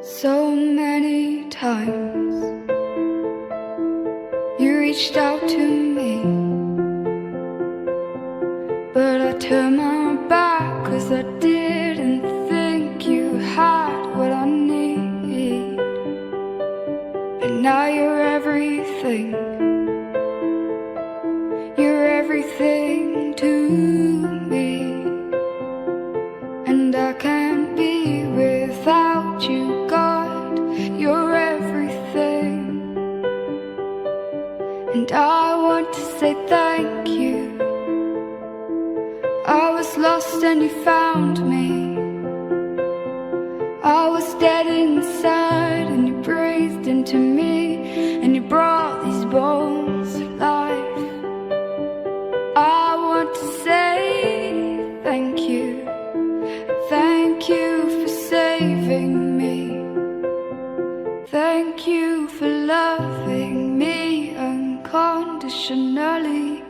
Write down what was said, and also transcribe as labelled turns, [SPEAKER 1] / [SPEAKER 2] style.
[SPEAKER 1] So many times you reached out to me, but I turned my back 'cause I didn't think you had what I need. And now you're everything, you're everything to me, and I can't be without you, God. You're everything, and I want to say thank you. I was lost and you found me. I was dead inside and you breathed into me, and you brought these bones to life. I want to say thank you. Thank you for saving me. Thank you for loving me unconditionally.